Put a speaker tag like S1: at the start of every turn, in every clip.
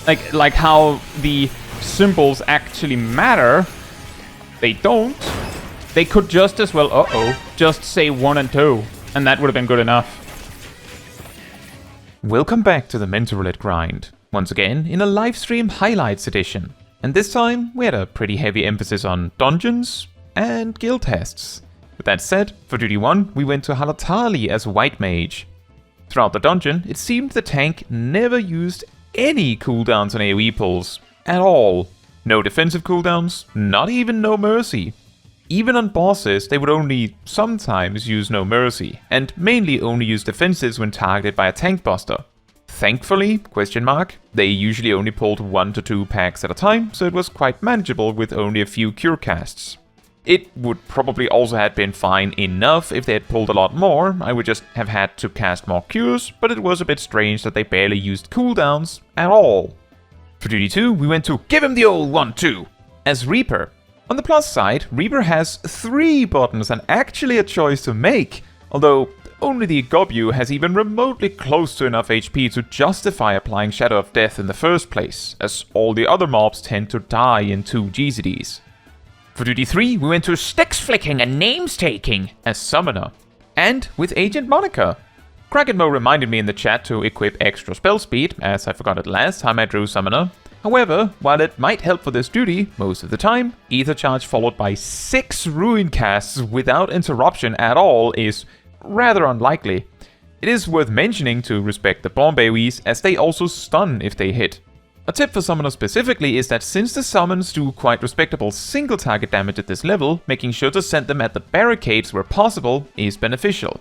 S1: Like how the symbols actually matter. They don't. They could just as well, just say 1 and 2, and that would have been good enough. Welcome back to the Mentor Roulette grind, once again in a livestream highlights edition. And this time, we had a pretty heavy emphasis on dungeons and guild tests. With that said, for Duty 1, we went to Halatali as White Mage. Throughout the dungeon, it seemed the tank never used any cooldowns on AoE pulls, at all. No defensive cooldowns, not even No Mercy. Even on bosses, they would only sometimes use No Mercy, and mainly only use defensives when targeted by a tank buster. Thankfully, they usually only pulled 1 to 2 packs at a time, so it was quite manageable with only a few cure casts. It would probably also have been fine enough if they had pulled a lot more. I would just have had to cast more cures, but it was a bit strange that they barely used cooldowns at all. For Duty 2, we went to Give Him the Old 1-2 as Reaper. On the plus side, Reaper has 3 buttons and actually a choice to make, although only the Gobu has even remotely close to enough HP to justify applying Shadow of Death in the first place, as all the other mobs tend to die in 2 GCDs. For Duty 3, we went to Sticks Flicking and Names Taking as Summoner, and with Agent Monica. Krakenmo reminded me in the chat to equip extra spell speed, as I forgot it last time I drew Summoner. However, while it might help for this duty, most of the time, Ether Charge followed by 6 Ruin casts without interruption at all is rather unlikely. It is worth mentioning to respect the bomb AoEs, as they also stun if they hit. A tip for Summoner specifically is that since the summons do quite respectable single target damage at this level, making sure to send them at the barricades where possible is beneficial.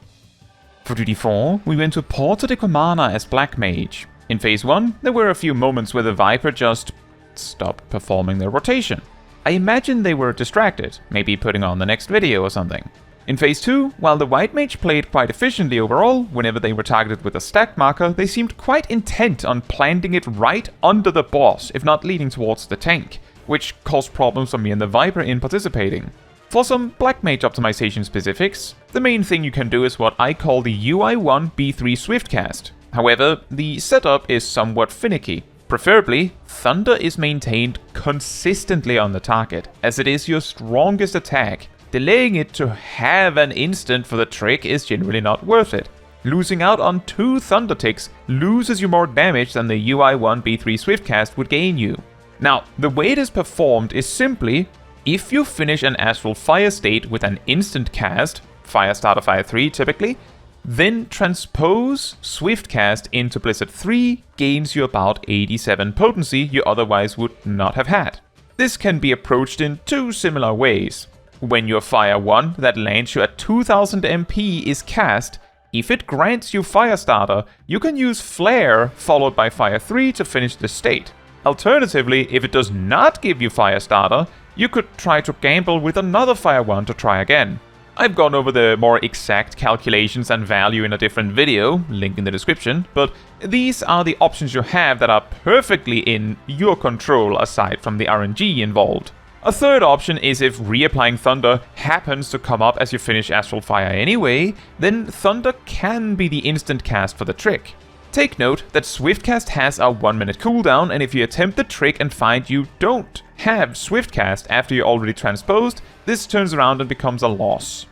S1: For Duty 4, we went to Porta Decumana as Black Mage. In Phase 1, there were a few moments where the Viper just stopped performing their rotation. I imagine they were distracted, maybe putting on the next video or something. In Phase 2, while the White Mage played quite efficiently overall, whenever they were targeted with a stack marker, they seemed quite intent on planting it right under the boss, if not leading towards the tank, which caused problems for me and the Viper in participating. For some Black Mage optimization specifics, the main thing you can do is what I call the UI1 B3 Swift cast. However, the setup is somewhat finicky. Preferably, Thunder is maintained consistently on the target, as it is your strongest attack. Delaying it to have an instant for the trick is generally not worth it. Losing out on 2 Thunder ticks loses you more damage than the UI1 B3 Swiftcast would gain you. Now, the way it is performed is simply, if you finish an Astral Fire state with an instant cast, Firestarter Fire 3 typically, then transpose Swiftcast into Blizzard 3 gains you about 87 potency you otherwise would not have had. This can be approached in 2 similar ways. When your Fire 1 that lands you at 2000 MP is cast, if it grants you Firestarter, you can use Flare followed by Fire 3 to finish the state. Alternatively, if it does not give you Firestarter, you could try to gamble with another Fire 1 to try again. I've gone over the more exact calculations and value in a different video, link in the description, but these are the options you have that are perfectly in your control aside from the RNG involved. A third option is if reapplying Thunder happens to come up as you finish Astral Fire anyway, then Thunder can be the instant cast for the trick. Take note that Swiftcast has a 1-minute cooldown, and if you attempt the trick and find you don't have Swiftcast after you're already transposed, this turns around and becomes a loss.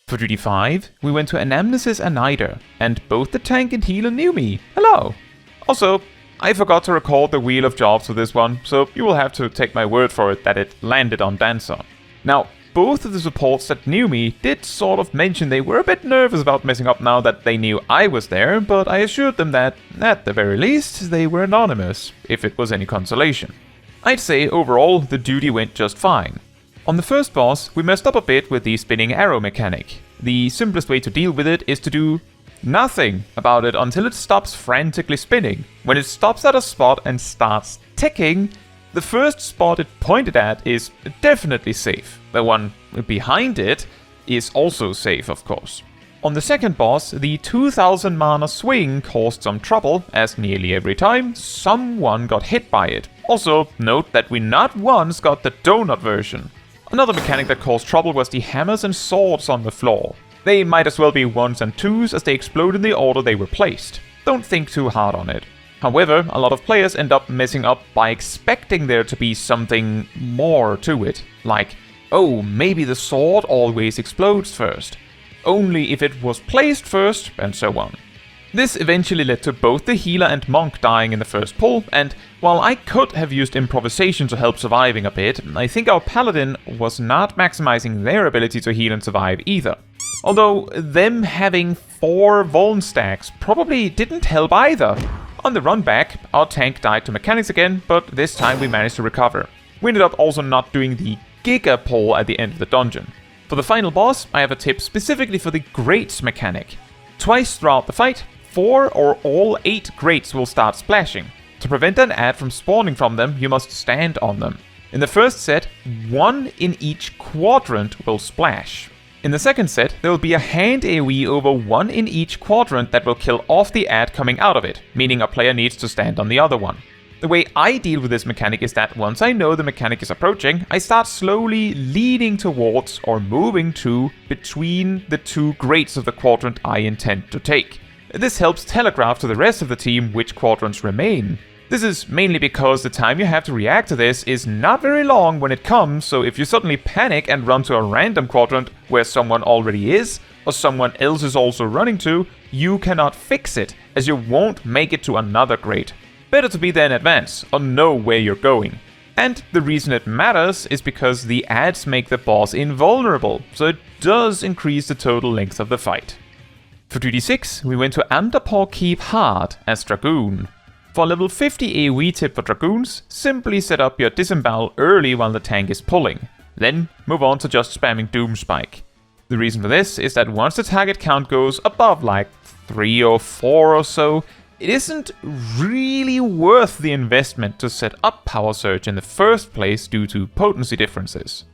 S1: For Duty 5, we went to Anamnesis and Anyder, and both the tank and healer knew me. Hello! Also, I forgot to record the Wheel of Jobs for this one, so you will have to take my word for it that it landed on Dancer. Now, both of the supports that knew me did sort of mention they were a bit nervous about messing up now that they knew I was there, but I assured them that, at the very least, they were anonymous, if it was any consolation. I'd say overall the duty went just fine. On the first boss, we messed up a bit with the spinning arrow mechanic. The simplest way to deal with it is to do nothing about it until it stops frantically spinning. When it stops at a spot and starts ticking, the first spot it pointed at is definitely safe. The one behind it is also safe, of course. On the second boss, the 2000 mana swing caused some trouble, as nearly every time someone got hit by it. Also, note that we not once got the donut version. Another mechanic that caused trouble was the hammers and swords on the floor. They might as well be 1s and 2s as they explode in the order they were placed. Don't think too hard on it. However, a lot of players end up messing up by expecting there to be something more to it, like, oh, maybe the sword always explodes first, only if it was placed first, and so on. This eventually led to both the healer and monk dying in the first pull, and while I could have used improvisation to help surviving a bit, I think our paladin was not maximizing their ability to heal and survive either. Although them having 4 vuln stacks probably didn't help either. On the run back, our tank died to mechanics again, but this time we managed to recover. We ended up also not doing the giga pull at the end of the dungeon. For the final boss, I have a tip specifically for the grates mechanic. Twice throughout the fight, 4 or all 8 grates will start splashing. To prevent an ad from spawning from them, you must stand on them. In the first set, 1 in each quadrant will splash. In the second set, there will be a hand AoE over 1 in each quadrant that will kill off the ad coming out of it, meaning a player needs to stand on the other one. The way I deal with this mechanic is that once I know the mechanic is approaching, I start slowly leaning towards or moving to between the 2 grates of the quadrant I intend to take. This helps telegraph to the rest of the team which quadrants remain. This is mainly because the time you have to react to this is not very long when it comes, so if you suddenly panic and run to a random quadrant where someone already is, or someone else is also running to, you cannot fix it, as you won't make it to another grade. Better to be there in advance, or know where you're going. And the reason it matters is because the ads make the boss invulnerable, so it does increase the total length of the fight. For 2d6, we went to Amdapor Keep Hard as Dragoon. For a level 50 AoE tip for Dragoons, simply set up your disembowel early while the tank is pulling. Then move on to just spamming Doom Spike. The reason for this is that once the target count goes above like 3 or 4 or so, it isn't really worth the investment to set up Power Surge in the first place due to potency differences.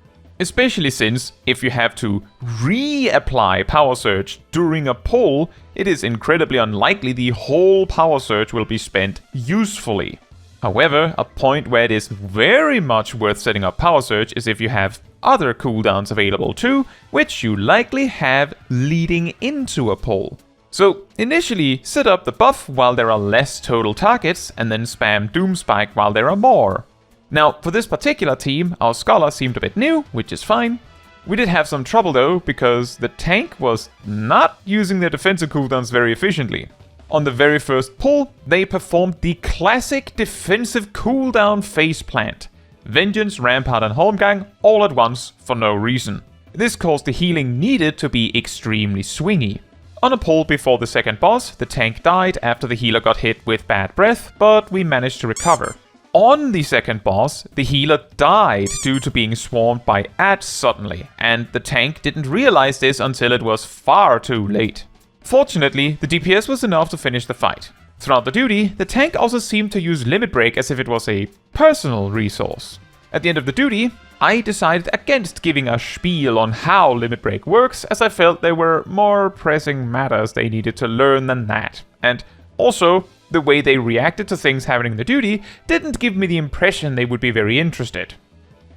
S1: Especially since, if you have to reapply Power Surge during a pull, it is incredibly unlikely the whole Power Surge will be spent usefully. However, a point where it is very much worth setting up Power Surge is if you have other cooldowns available too, which you likely have leading into a pull. So initially, set up the buff while there are less total targets, and then spam Doom Spike while there are more. Now, for this particular team, our Skalla seemed a bit new, which is fine. We did have some trouble though, because the tank was not using their defensive cooldowns very efficiently. On the very first pull, they performed the classic defensive cooldown faceplant. Vengeance, Rampart and Holmgang all at once for no reason. This caused the healing needed to be extremely swingy. On a pull before the second boss, the tank died after the healer got hit with bad breath, but we managed to recover. On the second boss, the healer died due to being swarmed by ads suddenly, and the tank didn't realize this until it was far too late. Fortunately, the DPS was enough to finish the fight. Throughout the duty, the tank also seemed to use Limit Break as if it was a personal resource. At the end of the duty, I decided against giving a spiel on how Limit Break works, as I felt there were more pressing matters they needed to learn than that. And also, the way they reacted to things happening in the duty didn't give me the impression they would be very interested.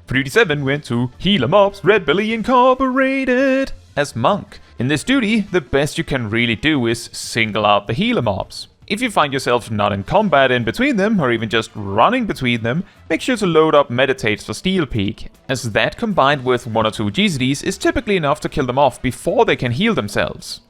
S1: For duty 7 went to Healer Mobs Red Belly Incorporated as Monk. In this duty, the best you can really do is single out the healer mobs. If you find yourself not in combat in between them, or even just running between them, make sure to load up Meditates for Steel Peak, as that combined with 1 or 2 GZDs is typically enough to kill them off before they can heal themselves.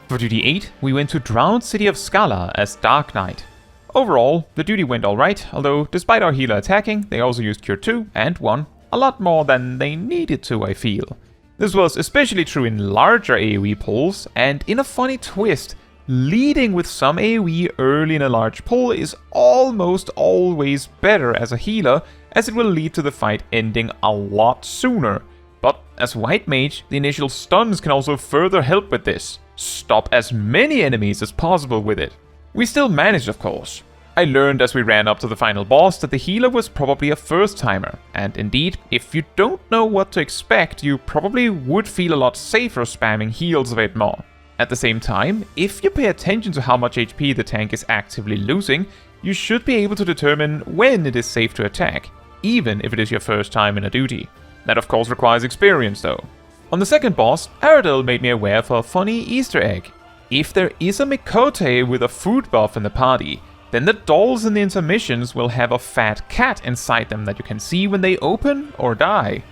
S1: For duty 8, we went to Drowned City of Skalla as Dark Knight. Overall, the duty went alright, although despite our healer attacking, they also used Cure 2 and 1, a lot more than they needed to, I feel. This was especially true in larger AoE pulls, and in a funny twist, leading with some AoE early in a large pull is almost always better as a healer, as it will lead to the fight ending a lot sooner. But as White Mage, the initial stuns can also further help with this. Stop as many enemies as possible with it. We still managed, of course. I learned as we ran up to the final boss that the healer was probably a first timer, and indeed, if you don't know what to expect, you probably would feel a lot safer spamming heals a bit more. At the same time, if you pay attention to how much HP the tank is actively losing, you should be able to determine when it is safe to attack, even if it is your first time in a duty. That of course requires experience though. On the second boss, Aradel made me aware of a funny Easter egg. If there is a Mikote with a food buff in the party, then the dolls in the intermissions will have a fat cat inside them that you can see when they open or die.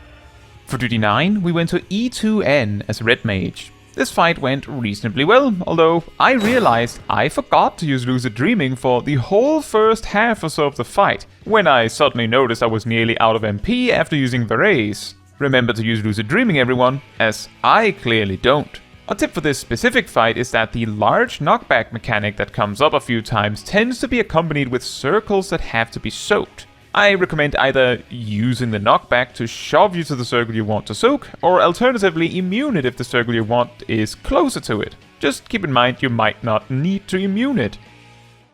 S1: For duty 9, we went to E2N as Red Mage. This fight went reasonably well, although I realized I forgot to use Lucid Dreaming for the whole first half or so of the fight, when I suddenly noticed I was nearly out of MP after using Varese. Remember to use Lucid Dreaming, everyone, as I clearly don't. A tip for this specific fight is that the large knockback mechanic that comes up a few times tends to be accompanied with circles that have to be soaked. I recommend either using the knockback to shove you to the circle you want to soak, or alternatively immune it if the circle you want is closer to it. Just keep in mind you might not need to immune it.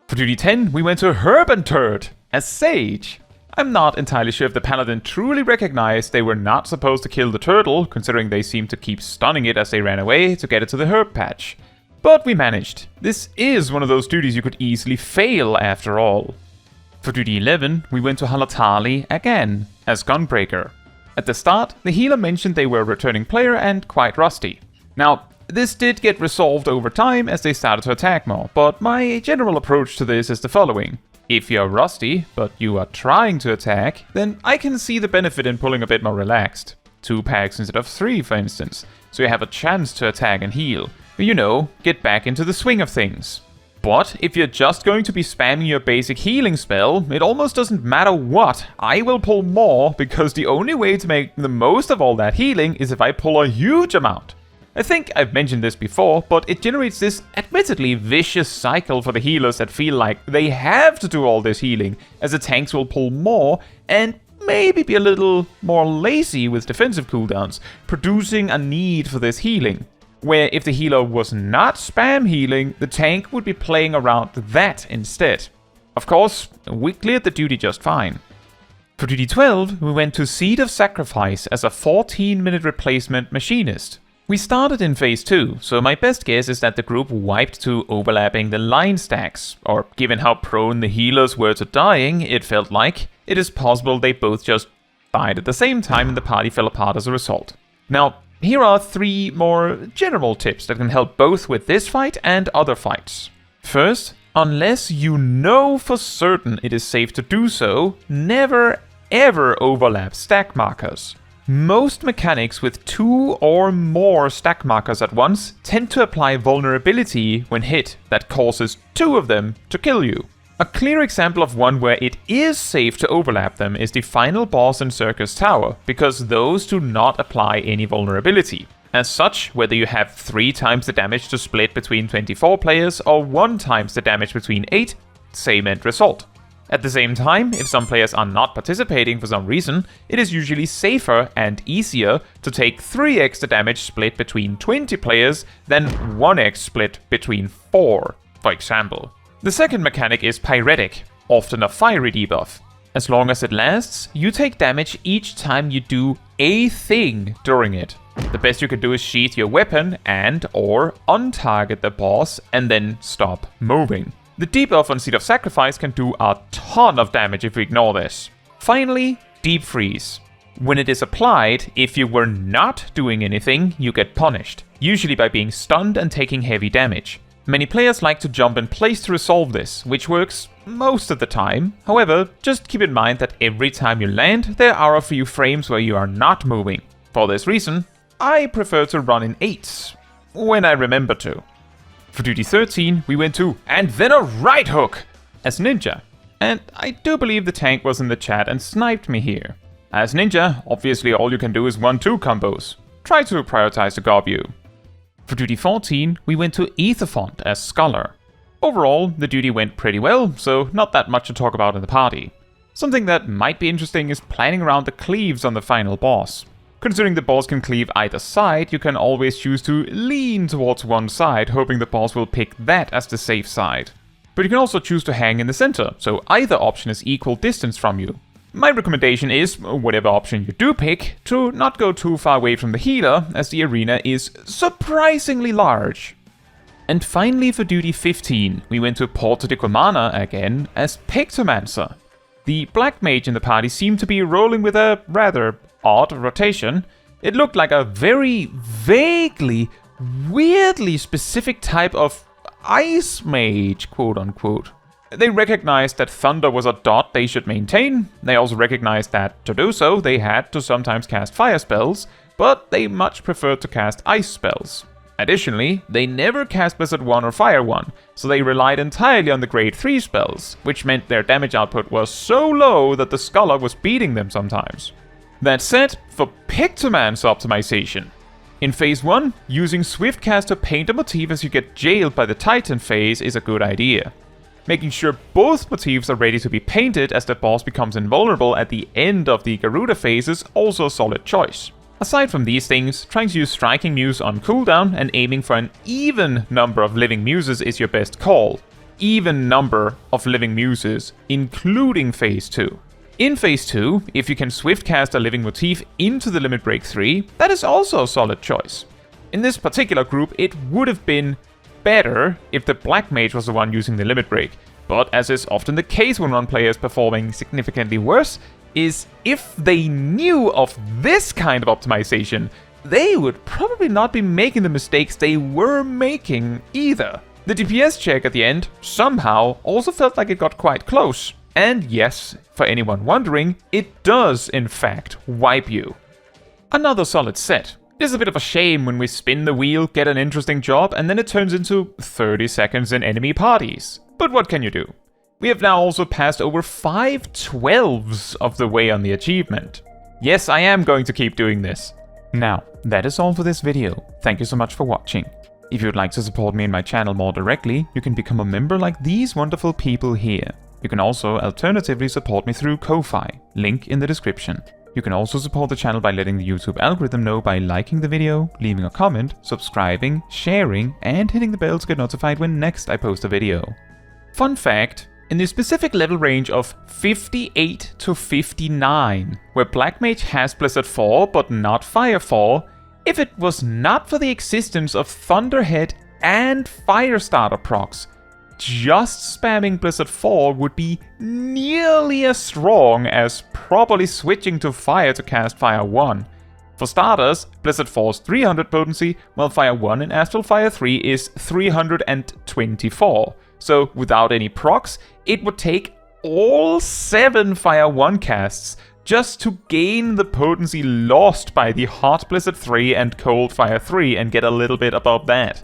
S1: For duty 10, we went to Herb and Turd as Sage. I'm not entirely sure if the paladin truly recognized they were not supposed to kill the turtle, considering they seemed to keep stunning it as they ran away to get it to the herb patch. But we managed. This is one of those duties you could easily fail after all. For duty 11, we went to Halatali again, as Gunbreaker. At the start, the healer mentioned they were a returning player and quite rusty. Now, this did get resolved over time as they started to attack more, but my general approach to this is the following. If you're rusty, but you are trying to attack, then I can see the benefit in pulling a bit more relaxed. 2 packs instead of 3, for instance, so you have a chance to attack and heal. You know, get back into the swing of things. But if you're just going to be spamming your basic healing spell, it almost doesn't matter what, I will pull more, because the only way to make the most of all that healing is if I pull a huge amount. I think I've mentioned this before, but it generates this admittedly vicious cycle for the healers that feel like they have to do all this healing, as the tanks will pull more and maybe be a little more lazy with defensive cooldowns, producing a need for this healing. Where if the healer was not spam healing, the tank would be playing around that instead. Of course, we cleared the duty just fine. For duty 12, we went to Seed of Sacrifice as a 14-minute replacement machinist. We started in phase 2, so my best guess is that the group wiped to overlapping the line stacks, or given how prone the healers were to dying, it felt like, it is possible they both just died at the same time and the party fell apart as a result. Now, here are 3 more general tips that can help both with this fight and other fights. First, unless you know for certain it is safe to do so, never ever overlap stack markers. Most mechanics with 2 or more stack markers at once tend to apply vulnerability when hit that causes 2 of them to kill you. A clear example of one where it is safe to overlap them is the final boss in Circus Tower, because those do not apply any vulnerability. As such, whether you have 3 times the damage to split between 24 players or 1 times the damage between 8, same end result. At the same time, if some players are not participating for some reason, it is usually safer and easier to take 3x the damage split between 20 players than 1x split between 4, for example. The second mechanic is Pyretic, often a fiery debuff. As long as it lasts, you take damage each time you do a thing during it. The best you can do is sheath your weapon and or untarget the boss and then stop moving. The debuff on Seed of Sacrifice can do a ton of damage if we ignore this. Finally, Deep Freeze. When it is applied, if you were not doing anything, you get punished, usually by being stunned and taking heavy damage. Many players like to jump in place to resolve this, which works most of the time. However, just keep in mind that every time you land, there are a few frames where you are not moving. For this reason, I prefer to run in 8s, when I remember to. For duty 13, we went to And Then a Right Hook as Ninja. And I do believe the tank was in the chat and sniped me here. As Ninja, obviously all you can do is 1-2 combos. Try to prioritize the gob you. For duty 14, we went to Aetherfont as Skalla. Overall, the duty went pretty well, so not that much to talk about in the party. Something that might be interesting is planning around the cleaves on the final boss. Considering the boss can cleave either side, you can always choose to lean towards one side, hoping the boss will pick that as the safe side. But you can also choose to hang in the center, so either option is equal distance from you. My recommendation is, whatever option you do pick, to not go too far away from the healer, as the arena is surprisingly large. And finally for duty 15, we went to Porta Decumana again as Pictomancer. The black mage in the party seemed to be rolling with a rather odd rotation. It looked like a very vaguely, weirdly specific type of ice mage, quote unquote. They recognized that Thunder was a dot they should maintain. They also recognized that, to do so, they had to sometimes cast fire spells, but they much preferred to cast ice spells. Additionally, they never cast Blizzard 1 or Fire 1, so they relied entirely on the Grade 3 spells, which meant their damage output was so low that the Skalla was beating them sometimes. That said, for Pictoman's optimization. In Phase 1, using Swiftcast to paint a motif as you get jailed by the Titan phase is a good idea. Making sure both motifs are ready to be painted as the boss becomes invulnerable at the end of the Garuda phase is also a solid choice. Aside from these things, trying to use Striking Muse on cooldown and aiming for an even number of Living Muses is your best call. Even number of Living Muses, including Phase 2. In Phase 2, if you can Swiftcast a living motif into the Limit Break 3, that is also a solid choice. In this particular group, it would have been better if the Black Mage was the one using the Limit Break, but as is often the case when one player is performing significantly worse, is if they knew of this kind of optimization, they would probably not be making the mistakes they were making either. The DPS check at the end, somehow, also felt like it got quite close. And yes, for anyone wondering, it does in fact wipe you. Another solid set. It is a bit of a shame when we spin the wheel, get an interesting job, and then it turns into 30 seconds in enemy parties. But what can you do? We have now also passed over 5/12 of the way on the achievement. Yes, I am going to keep doing this. Now, that is all for this video. Thank you so much for watching. If you would like to support me and my channel more directly, you can become a member like these wonderful people here. You can also alternatively support me through Ko-Fi, link in the description. You can also support the channel by letting the YouTube algorithm know by liking the video, leaving a comment, subscribing, sharing, and hitting the bell to get notified when next I post a video. Fun fact, in the specific level range of 58 to 59, where Black Mage has Blizzard 4 but not Fire 4, if it was not for the existence of Thunderhead and Firestarter procs, just spamming Blizzard 4 would be nearly as strong as probably switching to Fire to cast Fire 1. For starters, Blizzard 4's 300 potency, while Fire 1 in Astral Fire 3 is 324. So without any procs, it would take all 7 Fire 1 casts just to gain the potency lost by the Hot Blizzard 3 and Cold Fire 3 and get a little bit above that.